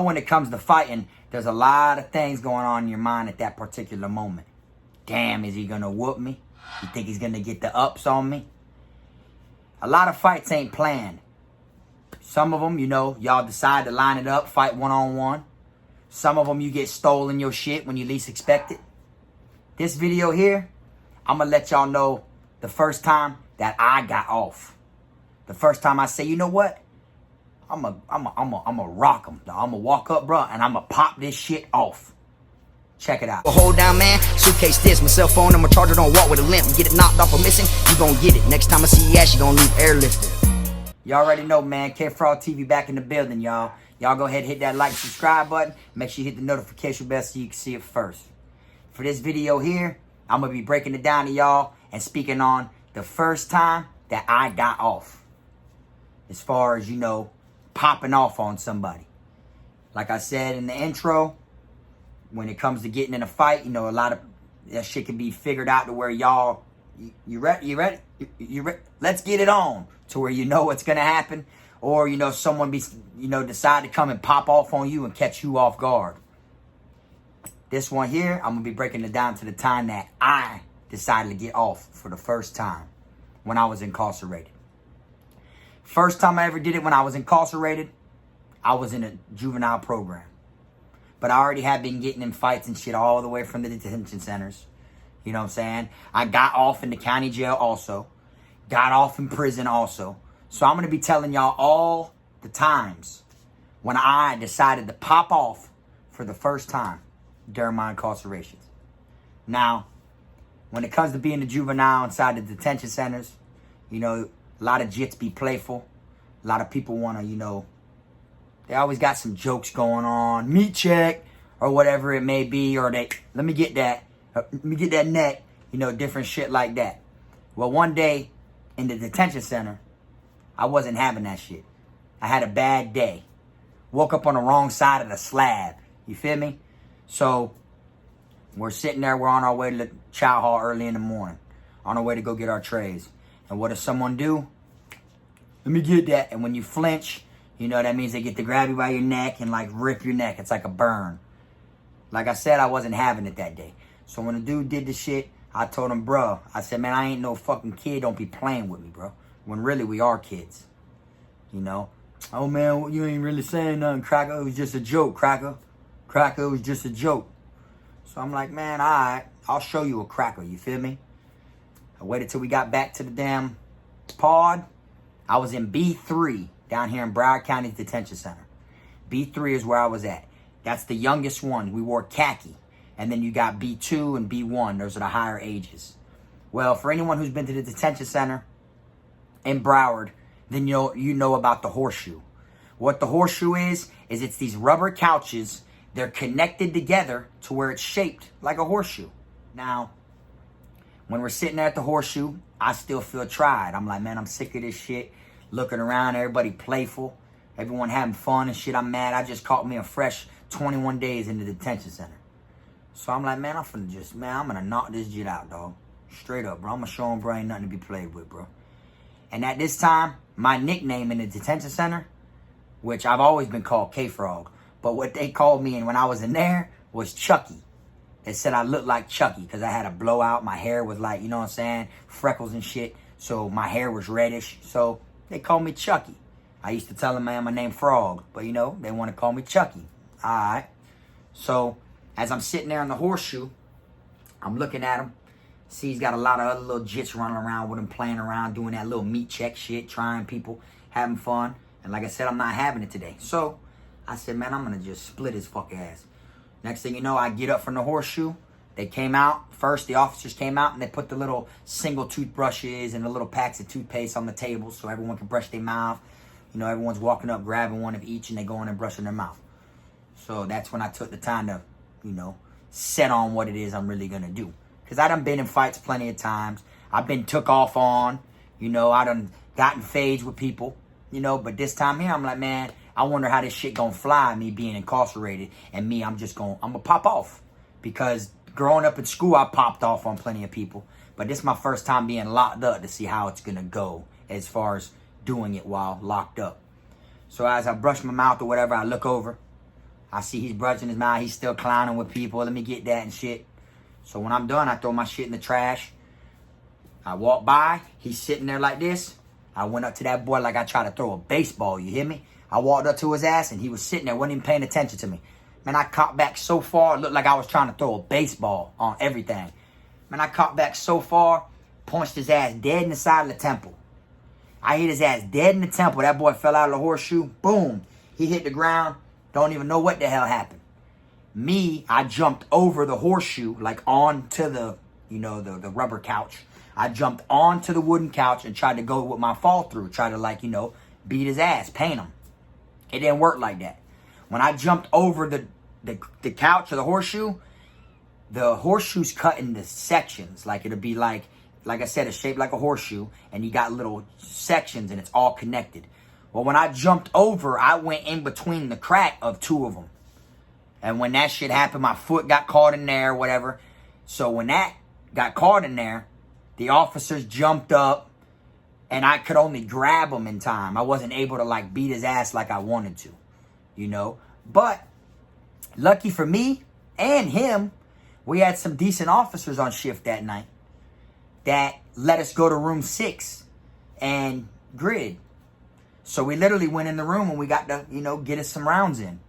When it comes to fighting, there's a lot of things going on in your mind at that particular moment. Damn, is he gonna whoop me? You think he's gonna get the ups on me? A lot of fights ain't planned. Some of them, y'all decide to line it up, fight one-on-one. Some of them, you get stolen your shit when you least expect it. This video here, I'm gonna let y'all know the first time that I got off. The first time I say, you know what? I'm a rock him. I'm gonna walk up, bro, and I'm gonna pop this shit off. Check it out. Hold down, man. Suitcase this, my cell phone and my charger. Don't walk with a limp. Get it knocked off or missing, you gon' get it. Next time I see your ass, you gon' leave airlifted. Y'all already know, man. Kfrogtv back in the building, y'all. Y'all go ahead and hit that like, subscribe button. Make sure you hit the notification bell so you can see it first. For this video here, I'm gonna be breaking it down to y'all and speaking on the first time that I got off. As far as, popping off on somebody. Like I said in the intro, when it comes to getting in a fight, a lot of that shit can be figured out to where y'all, you ready? Let's get it on. To where you know what's going to happen. Or, someone decide to come and pop off on you and catch you off guard. This one here, I'm going to be breaking it down to the time that I decided to get off for the first time when I was incarcerated. First time I ever did it when I was incarcerated, I was in a juvenile program. But I already had been getting in fights and shit all the way from the detention centers. You know what I'm saying? I got off in the county jail also. Got off in prison also. So I'm going to be telling y'all all the times when I decided to pop off for the first time during my incarcerations. Now, when it comes to being a juvenile inside the detention centers, a lot of jits be playful. A lot of people want to, they always got some jokes going on. Meat check or whatever it may be. Or let me get that neck. Different shit like that. Well, one day in the detention center, I wasn't having that shit. I had a bad day. Woke up on the wrong side of the slab. You feel me? So we're sitting there. We're on our way to the chow hall early in the morning. On our way to go get our trays. And what does someone do? Let me get that. And when you flinch, that means they get to grab you by your neck and like rip your neck. It's like a burn. Like I said, I wasn't having it that day. So when the dude did the shit, I told him, bro, I said, man, I ain't no fucking kid. Don't be playing with me, bro. When really we are kids. Oh, man, you ain't really saying nothing, Cracker. It was just a joke, Cracker. Cracker, it was just a joke. So I'm like, man, all right. I'll show you a cracker. You feel me? I waited till we got back to the damn pod. I was in B3 down here in Broward County Detention Center. B3 is where I was at. That's the youngest one. We wore khaki. And then you got B2 and B1. Those are the higher ages. Well, for anyone who's been to the detention center in Broward, then you know about the horseshoe. What the horseshoe is it's these rubber couches. They're connected together to where it's shaped like a horseshoe. Now, when we're sitting there at the horseshoe, I still feel tried. I'm like, man, I'm sick of this shit. Looking around, everybody playful. Everyone having fun and shit. I'm mad. I just caught me a fresh 21 days in the detention center. So I'm like, man, I'm gonna knock this shit out, dog. Straight up, bro. I'm gonna show him, bro, ain't nothing to be played with, bro. And at this time, my nickname in the detention center, which I've always been called KFROG, but what they called me when I was in there was Chucky. They said I looked like Chucky because I had a blowout. My hair was like, freckles and shit. So my hair was reddish. So they called me Chucky. I used to tell them, man, my name Frog. But, they want to call me Chucky. All right. So as I'm sitting there in the horseshoe, I'm looking at him. See, he's got a lot of other little jits running around with him, playing around, doing that little meat check shit, trying people, having fun. And like I said, I'm not having it today. So I said, man, I'm going to just split his fuck ass. Next thing you know, I get up from the horseshoe. They came out. First, the officers came out and they put the little single toothbrushes and the little packs of toothpaste on the table so everyone can brush their mouth. Everyone's walking up, grabbing one of each, and they go in and brushing their mouth. So that's when I took the time to, set on what it is I'm really going to do. Because I done been in fights plenty of times. I've been took off on. I done gotten fades with people. But this time here, I'm like, man, I wonder how this shit gonna fly, me being incarcerated, and me, I'm gonna pop off. Because growing up in school, I popped off on plenty of people. But this is my first time being locked up to see how it's gonna go as far as doing it while locked up. So as I brush my mouth or whatever, I look over. I see he's brushing his mouth. He's still clowning with people. Let me get that and shit. So when I'm done, I throw my shit in the trash. I walk by. He's sitting there like this. I went up to that boy like I tried to throw a baseball. You hear me? I walked up to his ass and he was sitting there, wasn't even paying attention to me. Man, I caught back so far, it looked like I was trying to throw a baseball on everything. Man, I caught back so far, punched his ass dead in the side of the temple. I hit his ass dead in the temple. That boy fell out of the horseshoe. Boom. He hit the ground. Don't even know what the hell happened. Me, I jumped over the horseshoe, like onto the, the rubber couch. I jumped onto the wooden couch and tried to go with my fall through. Tried to beat his ass, paint him. It didn't work like that. When I jumped over the couch or the horseshoe's cut into sections. Like it'll be like I said, it's shaped like a horseshoe. And you got little sections and it's all connected. Well, when I jumped over, I went in between the crack of two of them. And when that shit happened, my foot got caught in there, whatever. So when that got caught in there, the officers jumped up and I could only grab him in time. I wasn't able to beat his ass like I wanted to, But lucky for me and him, we had some decent officers on shift that night that let us go to room 6 and grid. So we literally went in the room and we got to, get us some rounds in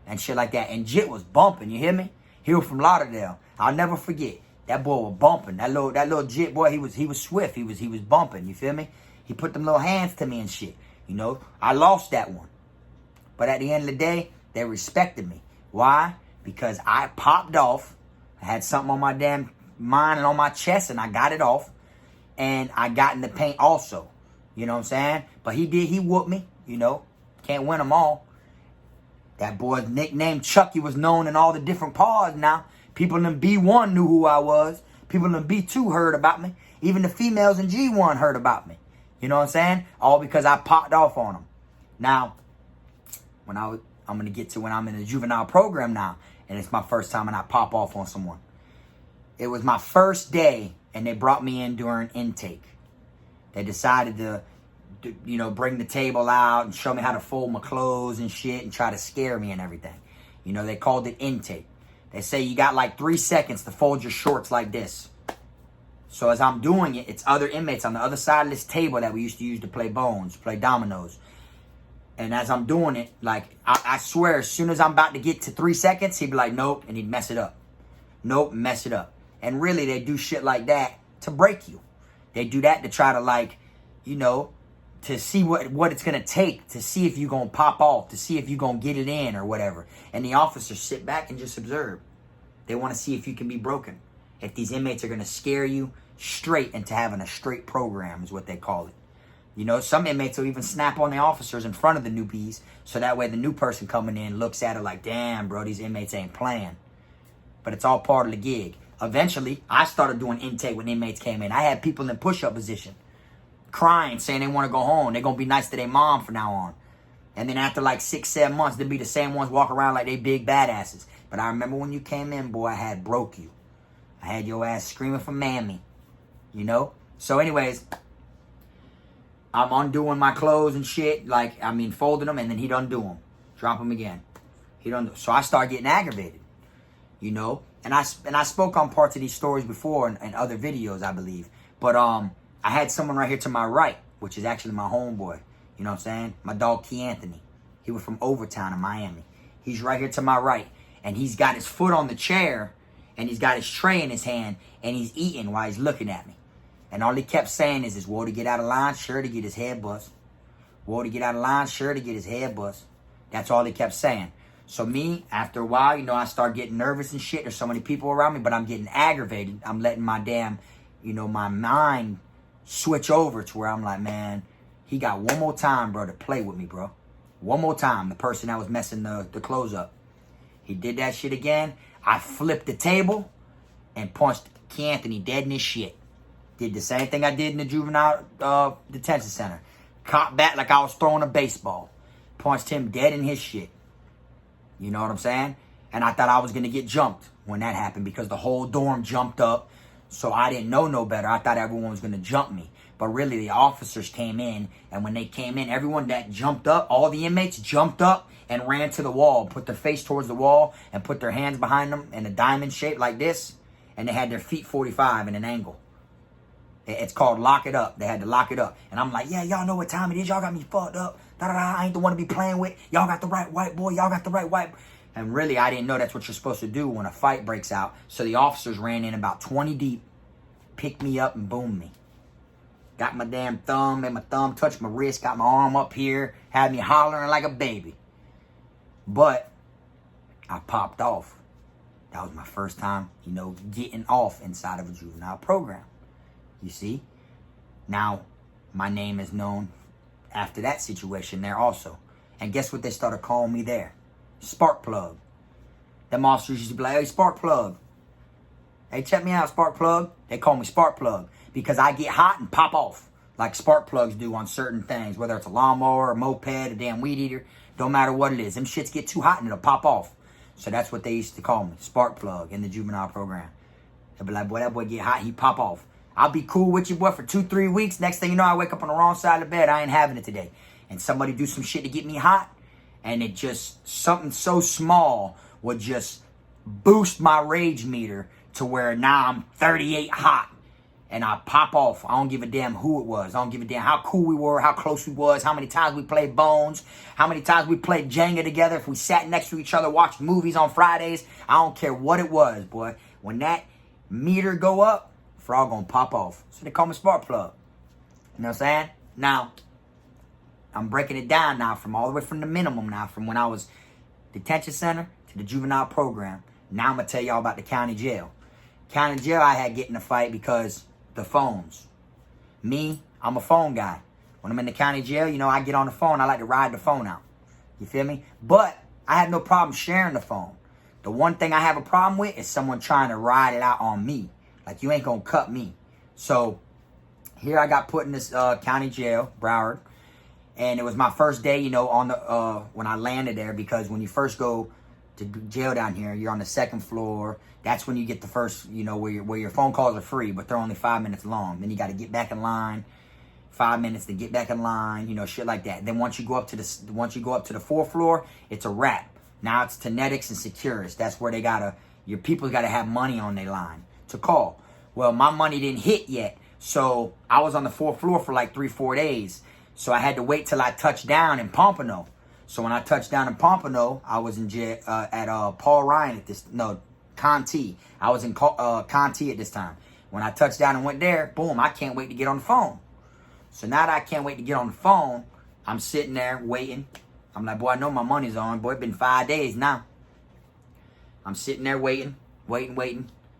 and shit like that. And Jit was bumping, you hear me? He was from Lauderdale. I'll never forget. That boy was bumping. That little Jit boy, he was swift. He was bumping, you feel me? He put them little hands to me and shit. I lost that one. But at the end of the day, they respected me. Why? Because I popped off. I had something on my damn mind and on my chest and I got it off. And I got in the paint also. You know what I'm saying? But he whooped me, Can't win them all. That boy's nickname Chucky was known in all the different pods now. People in B1 knew who I was. People in B2 heard about me. Even the females in G1 heard about me. You know what I'm saying? All because I popped off on them. Now, I'm going to get to when I'm in the juvenile program now. And it's my first time and I pop off on someone. It was my first day and they brought me in during intake. They decided to, bring the table out and show me how to fold my clothes and shit and try to scare me and everything. They called it intake. They say you got 3 seconds to fold your shorts like this. So as I'm doing it, it's other inmates on the other side of this table that we used to use to play bones, play dominoes. And as I'm doing it, I swear, as soon as I'm about to get to 3 seconds, he'd be like, nope, and he'd mess it up. Nope, mess it up. And really, they do shit like that to break you. They do that to try to to see what it's going to take, to see if you're going to pop off, to see if you're going to get it in or whatever. And the officers sit back and just observe. They want to see if you can be broken. If these inmates are going to scare you straight into having a straight program is what they call it. Some inmates will even snap on the officers in front of the newbies. So that way the new person coming in looks at it like, damn, bro, these inmates ain't playing. But it's all part of the gig. Eventually, I started doing intake when inmates came in. I had people in push-up position crying, saying they want to go home. They're going to be nice to their mom from now on. And then after 6-7 months, they'll be the same ones walk around like they big badasses. But I remember when you came in, boy, I had broke you. I had your ass screaming for mammy. So anyways, I'm undoing my clothes and shit. Folding them, and then he'd undo them. Drop them again. So I start getting aggravated. And I spoke on parts of these stories before in other videos, I believe. But I had someone right here to my right, which is actually my homeboy. You know what I'm saying? My dog, Key Anthony. He was from Overtown in Miami. He's right here to my right. And he's got his foot on the chair. And he's got his tray in his hand. And he's eating while he's looking at me. And all he kept saying is, "Whoa, to get out of line, sure to get his head bust. Whoa, to get out of line, sure to get his head bust." That's all he kept saying. So me, after a while, I start getting nervous and shit. There's so many people around me, but I'm getting aggravated. I'm letting my damn, my mind switch over to where I'm like, man, he got one more time, bro, to play with me, bro. One more time, the person that was messing the clothes up. He did that shit again. I flipped the table and punched Key Anthony dead in his shit. Did the same thing I did in the juvenile detention center. Caught back like I was throwing a baseball. Punched him dead in his shit. You know what I'm saying? And I thought I was going to get jumped when that happened because the whole dorm jumped up. So I didn't know no better. I thought everyone was going to jump me. But really, the officers came in, and when they came in, everyone that jumped up, all the inmates jumped up and ran to the wall, put their face towards the wall, and put their hands behind them in a diamond shape like this, and they had their feet 45 in an angle. It's called lock it up. They had to lock it up. And I'm like, yeah, y'all know what time it is. Y'all got me fucked up. Da-da-da. I ain't the one to be playing with. Y'all got the right white boy. Y'all got the right white boy. And really, I didn't know that's what you're supposed to do when a fight breaks out. So the officers ran in about 20 deep, picked me up, and boomed me. Got my damn thumb, made my thumb touch my wrist, got my arm up here, had me hollering like a baby. But I popped off. That was my first time, getting off inside of a juvenile program. You see? Now, my name is known after that situation there also. And guess what they started calling me there? Spark Plug. Them officers used to be like, hey, Spark Plug. Hey, check me out, Spark Plug. They call me Spark Plug because I get hot and pop off like spark plugs do on certain things, whether it's a lawnmower, a moped, a damn weed eater. Don't matter what it is. Them shits get too hot and it'll pop off. So that's what they used to call me, Spark Plug, in the juvenile program. They'll be like, boy, that boy get hot, he pop off. I'll be cool with you, boy, for 2-3 weeks. Next thing you know, I wake up on the wrong side of the bed. I ain't having it today. And somebody do some shit to get me hot, and it just, something so small would just boost my rage meter to where now I'm 38 hot. And I pop off. I don't give a damn who it was. I don't give a damn how cool we were, how close we was, how many times we played Bones, how many times we played Jenga together, if we sat next to each other, watched movies on Fridays. I don't care what it was, boy. When that meter go up, Frog gonna pop off. So they call me Spark Plug. You know what I'm saying? Now, I'm breaking it down now from all the way from the minimum now, from when I was detention center to the juvenile program. Now I'm gonna tell y'all about the county jail. County jail, I had get in a fight because the phones. Me, I'm a phone guy. When I'm in the county jail, I get on the phone. I like to ride the phone out. You feel me? But I have no problem sharing the phone. The one thing I have a problem with is someone trying to ride it out on me. Like, you ain't gonna cut me. So, here I got put in this county jail, Broward. And it was my first day, on the when I landed there. Because when you first go to jail down here, you're on the second floor. That's when you get the first, where your phone calls are free, but they're only 5 minutes long. Then you got to get back in line, 5 minutes to get back in line, shit like that. Then once you go up to the fourth floor, it's a wrap. Now it's Tenetics and Securus. That's where your people gotta have money on their line to call. Well, my money didn't hit yet, so I was on the fourth floor for like 3-4 days. So I had to wait till I touched down in Pompano. So when I touched down in Pompano, I was in jail at Paul Ryan Conti. I was in Conti at this time. When I touched down and went there, boom, I can't wait to get on the phone. So now that I can't wait to get on the phone, I'm sitting there waiting. I'm like, boy, I know my money's on. Boy, it's been 5 days now. I'm sitting there waiting.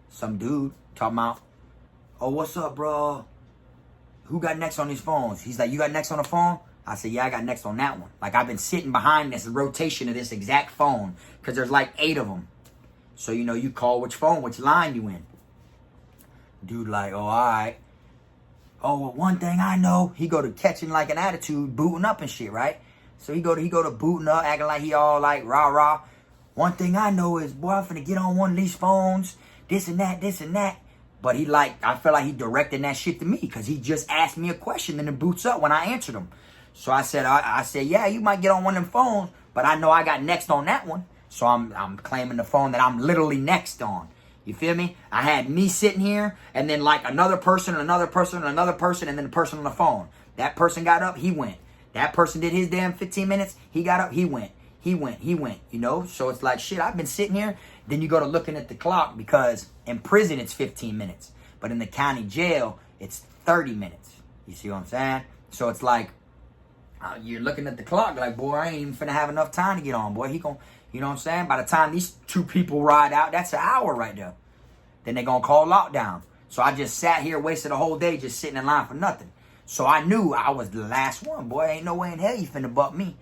Some dude talking about, oh, what's up, bro? Who got next on these phones? He's like, you got next on the phone? I said, yeah, I got next on that one. Like, I've been sitting behind this rotation of this exact phone because there's like 8 of them. So, you call which phone, which line you in. Dude like, oh, all right. Oh, well, one thing I know, he go to catching like an attitude, booting up and shit, right? So he go to booting up, acting like he all like rah-rah. One thing I know is, boy, I'm finna get on one of these phones, this and that. But I feel like he directing that shit to me because he just asked me a question and it boots up when I answered him. So I said, yeah, you might get on one of them phones, but I know I got next on that one. So I'm claiming the phone that I'm literally next on. You feel me? I had me sitting here, and then like another person, and then the person on the phone. That person got up, he went. That person did his damn 15 minutes, he got up, he went. So it's like, shit, I've been sitting here. Then you go to looking at the clock because in prison it's 15 minutes. But in the county jail, it's 30 minutes. You see what I'm saying? So it's like, you're looking at the clock like, boy, I ain't even finna have enough time to get on. Boy, he gon', you know what I'm saying? By the time these 2 people ride out, that's an hour right there. Then they gonna call lockdown. So I just sat here, wasted a whole day just sitting in line for nothing. So I knew I was the last one. Boy, ain't no way in hell you finna buck me.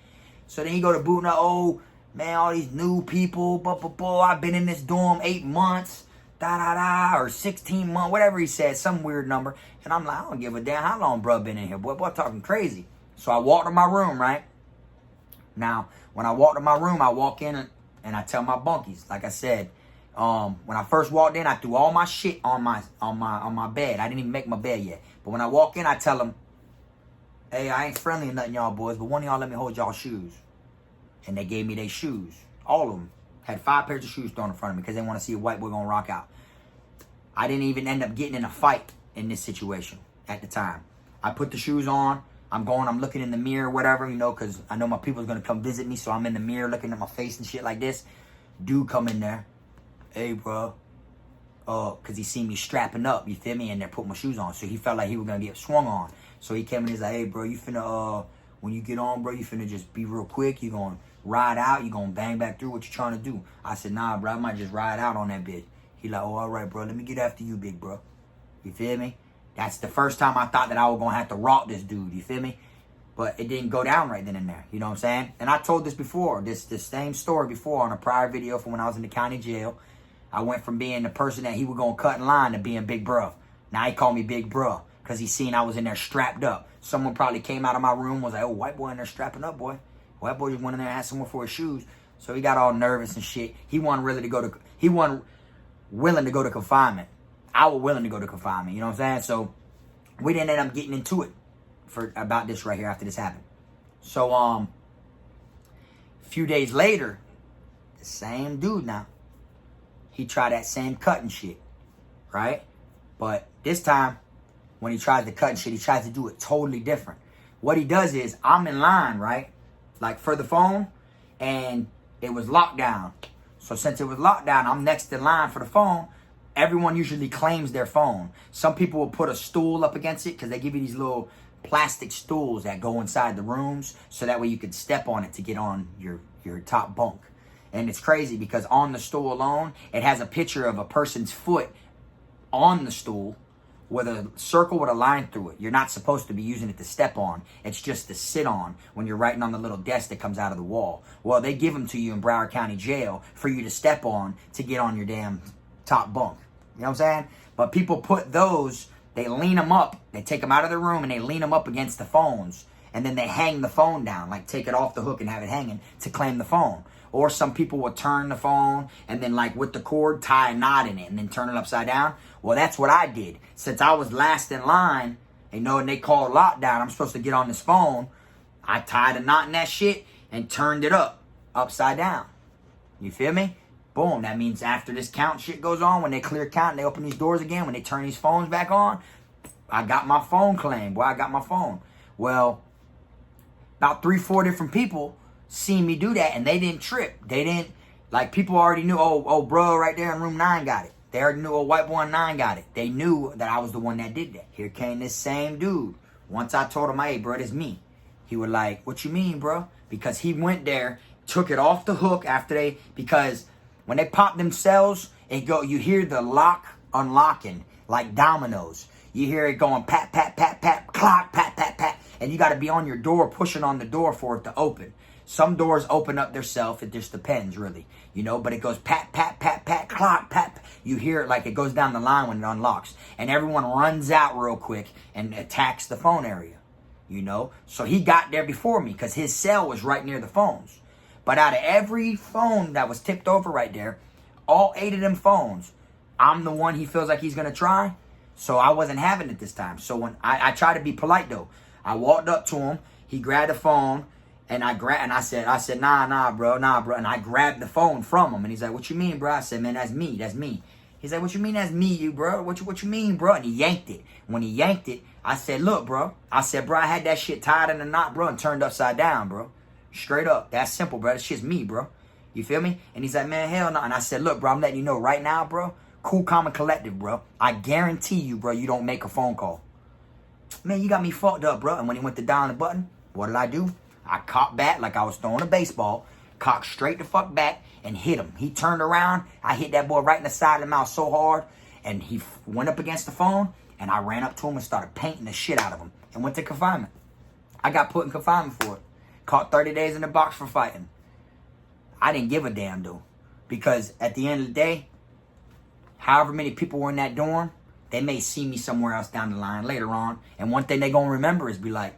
So then he go to booting up, oh, man, all these new people, I've been in this dorm 8 months, or 16 months, whatever he said, some weird number. And I'm like, I don't give a damn how long bro been in here, boy talking crazy. So I walked to my room, right? Now, when I walk to my room, I walk in and I tell my bunkies, like I said, When I first walked in, I threw all my shit on my bed. I didn't even make my bed yet. But when I walk in, I tell them, hey, I ain't friendly or nothing, y'all boys, but one of y'all let me hold y'all shoes. And they gave me their shoes. All of them. Had 5 pairs of shoes thrown in front of me because they want to see a white boy gonna rock out. I didn't even end up getting in a fight in this situation at the time. I put the shoes on. I'm looking in the mirror, whatever, you know, because I know my people's going to come visit me. So I'm in the mirror looking at my face and shit like this. Dude come in there. Hey, bro. Because he seen me strapping up, you feel me? And then put my shoes on. So he felt like he was going to get swung on. So he came in and he's like, hey, bro, you finna, when you get on, bro, you finna just be real quick. You going to ride out. You going to bang back through what you trying to do. I said, nah, bro, I might just ride out on that bitch. He like, oh, all right, bro. Let me get after you, big bro. You feel me? That's the first time I thought that I was going to have to rock this dude. You feel me? But it didn't go down right then and there. You know what I'm saying? And I told this before. This same story before on a prior video from when I was in the county jail. I went from being the person that he was going to cut in line to being big bro. Now he called me big bro because he seen I was in there strapped up. Someone probably came out of my room was like, oh, white boy in there strapping up, boy. White boy just went in there and asked someone for his shoes. So he got all nervous and shit. He wasn't willing to go to confinement. I was willing to go to confinement. You know what I'm saying? So we didn't end up getting into it about this right here after this happened. So a few days later, the same dude now, he tried that same cutting shit, right? But this time, when he tries to cut and shit, he tries to do it totally different. What he does is, I'm in line, right? Like for the phone, and it was locked down. So since it was locked down, I'm next in line for the phone. Everyone usually claims their phone. Some people will put a stool up against it because they give you these little plastic stools that go inside the rooms so that way you can step on it to get on your top bunk. And it's crazy because on the stool alone, it has a picture of a person's foot on the stool with a circle with a line through it. You're not supposed to be using it to step on. It's just to sit on when you're writing on the little desk that comes out of the wall. Well, they give them to you in Broward County Jail for you to step on to get on your damn top bunk. You know what I'm saying? But people put those, they lean them up, they take them out of the room and they lean them up against the phones. And then they hang the phone down, like take it off the hook and have it hanging to claim the phone. Or some people will turn the phone and then like with the cord tie a knot in it and then turn it upside down. Well, that's what I did. Since I was last in line, you know, and they called lockdown, I'm supposed to get on this phone. I tied a knot in that shit and turned it upside down. You feel me? Boom. That means after this count shit goes on, when they clear count and they open these doors again, when they turn these phones back on, I got my phone claimed. Boy, I got my phone. Well, about 3-4 different people seen me do that and they didn't trip. They didn't, like people already knew, oh, bro, right there in room 9 got it. They already knew, white boy in 9 got it. They knew that I was the one that did that. Here came this same dude. Once I told him, hey, bro, it's me. He was like, what you mean, bro? Because he went there, took it off the hook after because when they pop themselves, you hear the lock unlocking like dominoes. You hear it going pat, pat, pat, pat, clock, pat, pat, pat. And you got to be on your door, pushing on the door for it to open. Some doors open up themselves. It just depends, really. You know, but it goes pat, pat, pat, pat, clock, pat, pat. You hear it like it goes down the line when it unlocks. And everyone runs out real quick and attacks the phone area. You know? So he got there before me because his cell was right near the phones. But out of every phone that was tipped over right there, all 8 of them phones, I'm the one he feels like he's going to try. So I wasn't having it this time. So when I tried to be polite, though. I walked up to him. He grabbed the phone. And I said, nah, bro. And I grabbed the phone from him. And he's like, what you mean, bro? I said, man, that's me. He's like, what you mean that's me, you, bro? What you mean, bro? And he yanked it. When he yanked it, I said, look, bro. I said, bro, I had that shit tied in a knot, bro, and turned upside down, bro. Straight up. That's simple, bro. That shit's me, bro. You feel me? And he's like, man, hell no. And I said, look, bro, I'm letting you know right now, bro. Cool, calm, and collective, bro. I guarantee you, bro, you don't make a phone call. Man, you got me fucked up, bro. And when he went to dial the button, what did I do? I cocked back like I was throwing a baseball, cocked straight the fuck back, and hit him. He turned around. I hit that boy right in the side of the mouth so hard, and he went up against the phone, and I ran up to him and started painting the shit out of him and went to confinement. I got put in confinement for it. Caught 30 days in the box for fighting. I didn't give a damn, though, because at the end of the day, however many people were in that dorm, they may see me somewhere else down the line later on, and one thing they gonna remember is be like,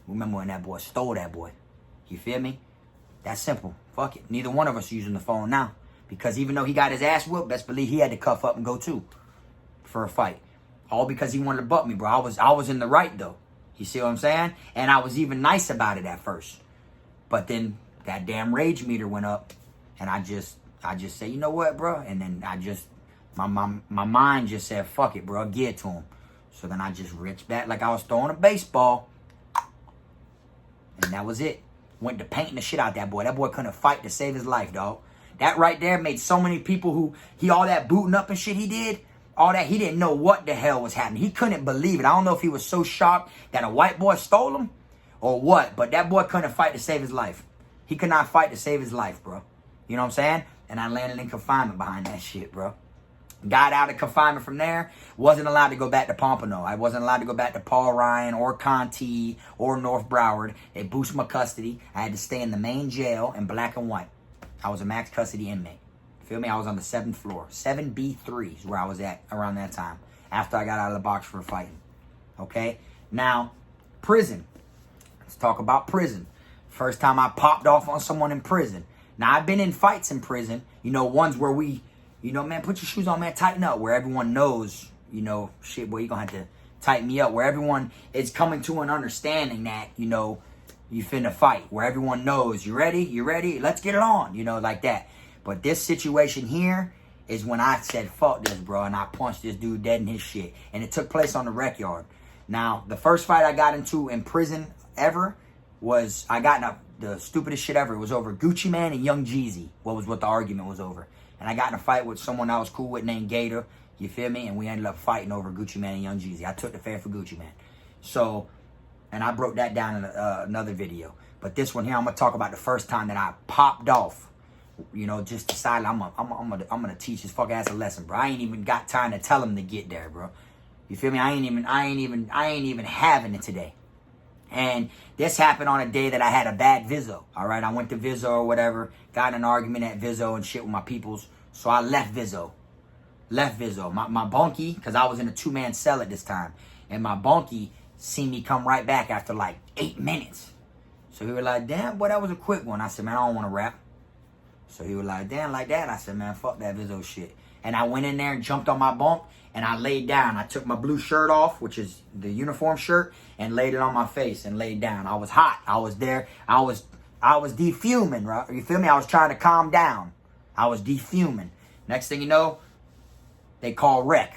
remember when that boy stole that boy. You feel me? That's simple. Fuck it. Neither one of us using the phone now Because even though he got his ass whooped, best believe he had to cuff up and go too for a fight. All because he wanted to butt me, bro. I was in the right, though. You see what I'm saying? And I was even nice about it at first. But then that damn rage meter went up. And I just said, you know what, bro? And then my mind just said, fuck it, bro. Give it to him. So then I just reached back like I was throwing a baseball. And that was it. Went to painting the shit out that boy. That boy couldn't fight to save his life, dog. That right there made so many people who, all that booting up and shit he did, all that, he didn't know what the hell was happening. He couldn't believe it. I don't know if he was so shocked that a white boy stole him or what, but that boy couldn't fight to save his life. He could not fight to save his life, bro. You know what I'm saying? And I landed in confinement behind that shit, bro. Got out of confinement from there. Wasn't allowed to go back to Pompano. I wasn't allowed to go back to Paul Ryan or Conti or North Broward. They boosted my custody. I had to stay in the main jail in black and white. I was a max custody inmate. Feel me? I was on the 7th floor. 7B3 is where I was at around that time. After I got out of the box for fighting. Okay? Now, prison. Let's talk about prison. First time I popped off on someone in prison. Now, I've been in fights in prison. You know, ones where we, you know, man, put your shoes on, man, tighten up. Where everyone knows, you know, shit, boy, you're going to have to tighten me up. Where everyone is coming to an understanding that, you know, you finna fight. Where everyone knows, you ready? You ready? Let's get it on. You know, like that. But this situation here is when I said, fuck this, bro. And I punched this dude dead in his shit. And it took place on the rec yard. Now, the first fight I got into in prison ever was, I got in the stupidest shit ever. It was over Gucci Man and Young Jeezy. What the argument was over. And I got in a fight with someone I was cool with named Gator. You feel me? And we ended up fighting over Gucci Man and Young Jeezy. I took the fair for Gucci Man. So, and I broke that down in another video. But this one here, I'm going to talk about the first time that I popped off. You know, just decided I'm gonna teach his fuck ass a lesson, bro. I ain't even got time to tell him to get there, bro. You feel me? I ain't even having it today. And this happened on a day that I had a bad Vizzo. All right, I went to Vizzo or whatever, got in an argument at Vizzo and shit with my peoples. So I left Vizzo. My bunkie, because I was in a 2-man cell at this time, and my bunkie seen me come right back after like 8 minutes. So he was like, damn, boy, that was a quick one. I said, man, I don't want to rap. So he was like, damn, like that? I said, man, fuck that Vizzo shit. And I went in there and jumped on my bunk, and I laid down. I took my blue shirt off, which is the uniform shirt, and laid it on my face and laid down. I was hot. I was there. I was defuming, right? You feel me? I was trying to calm down. I was defuming. Next thing you know, they call rec.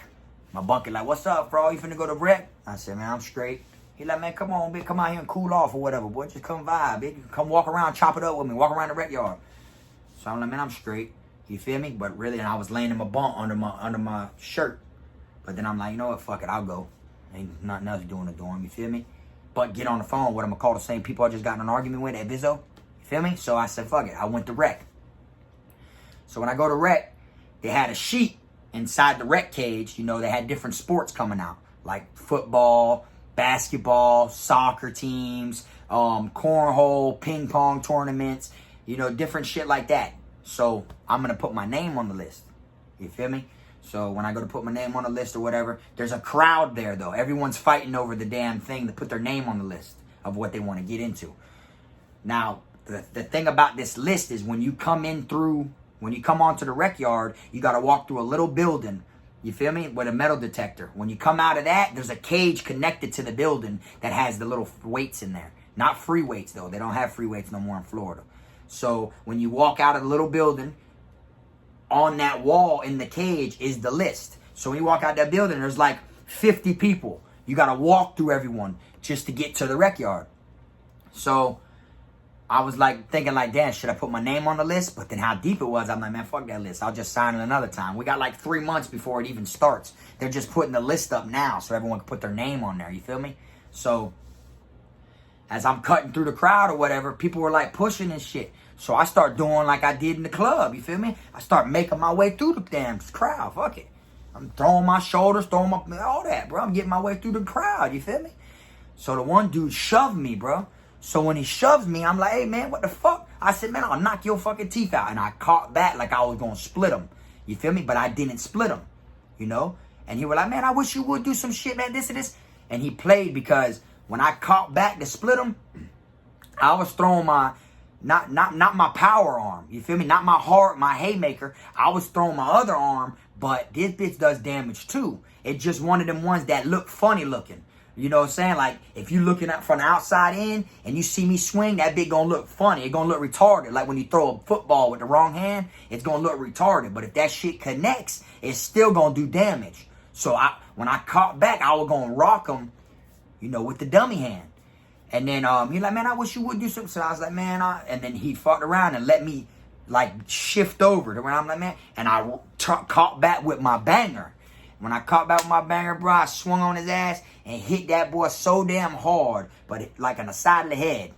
My bunkie like, what's up, bro? You finna go to rec? I said, man, I'm straight. He like, man, come on, bitch. Come out here and cool off or whatever, boy. Just come vibe, bitch. Come walk around, chop it up with me. Walk around the rec yard. So I'm like, man, I'm straight. You feel me? But really, and I was laying in my bunk under my shirt. But then I'm like, you know what? Fuck it. I'll go. Ain't nothing else doing the dorm. You feel me? But get on the phone. What I'm going to call the same people I just got in an argument with at Vizzo. You feel me? So I said, fuck it. I went to rec. So when I go to rec, they had a sheet inside the rec cage. You know, they had different sports coming out. Like football, basketball, soccer teams, cornhole, ping pong tournaments. You know, different shit like that. So I'm going to put my name on the list. You feel me? So when I go to put my name on the list or whatever, there's a crowd there, though. Everyone's fighting over the damn thing to put their name on the list of what they want to get into. Now, the thing about this list is when you come onto the rec yard, you got to walk through a little building, you feel me, with a metal detector. When you come out of that, there's a cage connected to the building that has the little weights in there. Not free weights, though. They don't have free weights no more in Florida. So when you walk out of the little building, on that wall in the cage is the list. So when you walk out that building, there's like 50 people. You got to walk through everyone just to get to the rec yard. So I was like thinking like, damn, should I put my name on the list? But then how deep it was, I'm like, man, fuck that list. I'll just sign it another time. We got like 3 months before it even starts. They're just putting the list up now so everyone can put their name on there. You feel me? So as I'm cutting through the crowd or whatever, people were like pushing and shit. So I start doing like I did in the club, you feel me? I start making my way through the damn crowd, fuck it. I'm throwing my shoulders, throwing my, all that, bro. I'm getting my way through the crowd, you feel me? So the one dude shoved me, bro. So when he shoves me, I'm like, hey, man, what the fuck? I said, man, I'll knock your fucking teeth out. And I caught back like I was going to split them, you feel me? But I didn't split them, you know? And he was like, man, I wish you would do some shit, man, this and this. And he played because when I caught back to split him, I was throwing my not my power arm. You feel me? Not my haymaker. I was throwing my other arm, but this bitch does damage too. It's just one of them ones that look funny looking. You know what I'm saying? Like, if you looking at from the outside in and you see me swing, that bitch gonna look funny. It gonna look retarded. Like when you throw a football with the wrong hand, it's gonna look retarded. But if that shit connects, it's still gonna do damage. So when I caught back, I was gonna rock him, you know, with the dummy hand. And then he like, man, I wish you would do something. So I was like, man, and then he fucked around and let me like shift over to where I'm like, man, and I caught back with my banger. When I caught back with my banger, bro, I swung on his ass and hit that boy so damn hard, but like on the side of the head.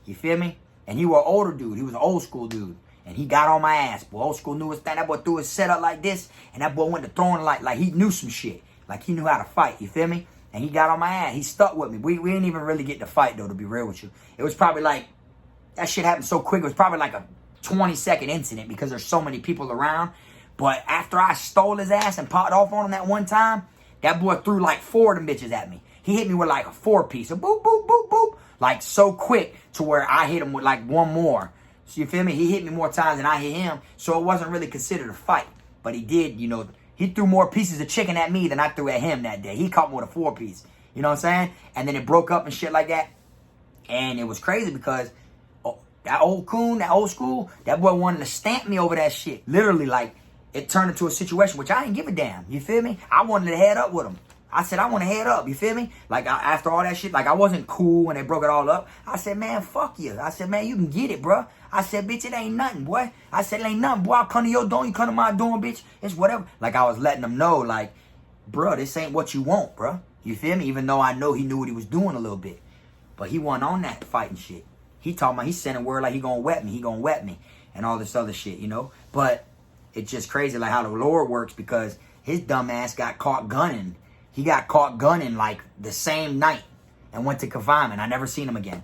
You feel me? And he was an older dude. He was an old school dude. And he got on my ass. Boy, old school knew his thing. That boy threw his setup like this, and that boy went to throwing like he knew some shit. Like he knew how to fight. You feel me? And he got on my ass. He stuck with me. We didn't even really get to fight, though, to be real with you. It was probably like, that shit happened so quick. It was probably like a 20-second incident because there's so many people around. But after I stole his ass and popped off on him that one time, that boy threw like 4 of them bitches at me. He hit me with like a 4-piece. A boop, boop, boop, boop. Like so quick to where I hit him with like one more. So you feel me? He hit me more times than I hit him. So it wasn't really considered a fight. But he did, you know, he threw more pieces of chicken at me than I threw at him that day. He caught me with a 4-piece. You know what I'm saying? And then it broke up and shit like that. And it was crazy because that old coon, that old school, that boy wanted to stamp me over that shit. Literally, like, it turned into a situation which I didn't give a damn. You feel me? I wanted to head up with him. I said, I want to head up. You feel me? Like, after all that shit, like, I wasn't cool when they broke it all up. I said, man, fuck you. I said, man, you can get it, bro. I said, bitch, it ain't nothing, boy. I said, it ain't nothing, boy. I'll come to your door, you come to my door, bitch. It's whatever. Like, I was letting them know, like, bro, this ain't what you want, bro. You feel me? Even though I know he knew what he was doing a little bit. But he wasn't on that fighting shit. He talking about, he's sending word like he gonna wet me. He gonna wet me. And all this other shit, you know? But it's just crazy, like, how the Lord works because his dumb ass got caught gunning. He got caught gunning, like, the same night and went to confinement. I never seen him again.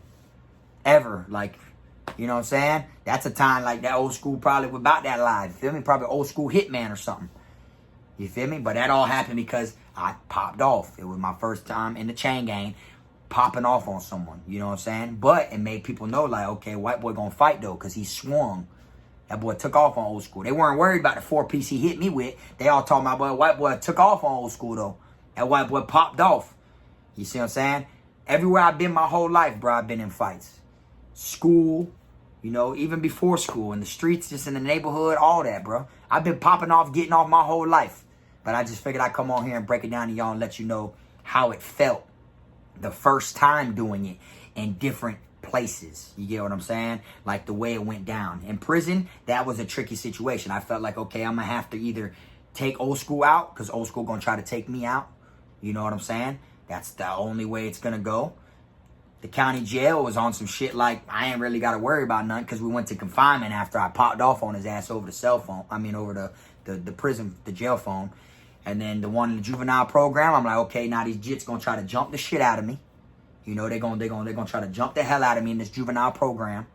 Ever. Like, you know what I'm saying? That's a time, like, that old school probably was about that live. You feel me? Probably old school hitman or something. You feel me? But that all happened because I popped off. It was my first time in the chain gang popping off on someone. You know what I'm saying? But it made people know, like, okay, white boy gonna fight, though, because he swung. That boy took off on old school. They weren't worried about the 4-piece he hit me with. They all talking about, boy, white boy took off on old school, though. That white boy popped off. You see what I'm saying? Everywhere I've been my whole life, bro, I've been in fights. School, you know, even before school, in the streets, just in the neighborhood, all that, bro. I've been popping off, getting off my whole life. But I just figured I'd come on here and break it down to y'all and let you know how it felt the first time doing it in different places. You get what I'm saying? Like the way it went down. In prison, that was a tricky situation. I felt like, okay, I'm going to have to either take old school out because old school going to try to take me out. You know what I'm saying? That's the only way it's going to go. The county jail was on some shit like I ain't really got to worry about nothing because we went to confinement after I popped off on his ass over the cell phone. I mean, over the prison, the jail phone. And then the one in the juvenile program, I'm like, okay, now these jits going to try to jump the shit out of me. You know, they're gonna try to jump the hell out of me in this juvenile program.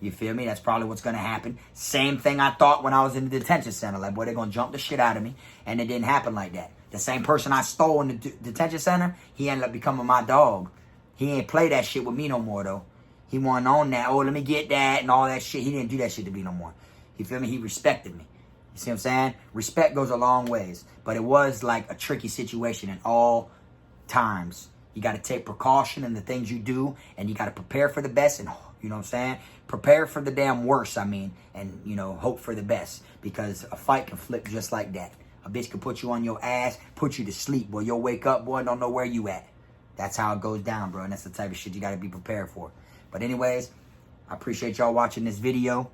You feel me? That's probably what's going to happen. Same thing I thought when I was in the detention center. Like, boy, they're going to jump the shit out of me. And it didn't happen like that. The same person I stole in the detention center, he ended up becoming my dog. He ain't play that shit with me no more, though. He wasn't on that, oh, let me get that and all that shit. He didn't do that shit to me no more. You feel me? He respected me. You see what I'm saying? Respect goes a long ways. But it was like a tricky situation in all times. You got to take precaution in the things you do, and you got to prepare for the best, and, you know what I'm saying? Prepare for the damn worst, I mean, and, you know, hope for the best, because a fight can flip just like that. A bitch can put you on your ass, put you to sleep, boy. You'll wake up, boy, don't know where you at. That's how it goes down, bro, and that's the type of shit you got to be prepared for. But anyways, I appreciate y'all watching this video.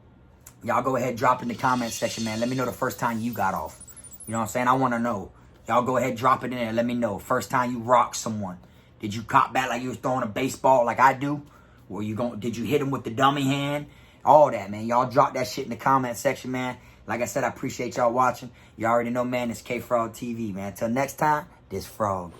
Y'all go ahead, drop in the comment section, man. Let me know the first time you got off. You know what I'm saying? I want to know. Y'all go ahead, drop it in there. Let me know. First time you rocked someone. Did you cop back like you was throwing a baseball like I do? Or did you hit him with the dummy hand? All that, man. Y'all drop that shit in the comment section, man. Like I said, I appreciate y'all watching. You already know, man, it's Kfrogtv, man. Until next time, this Frog.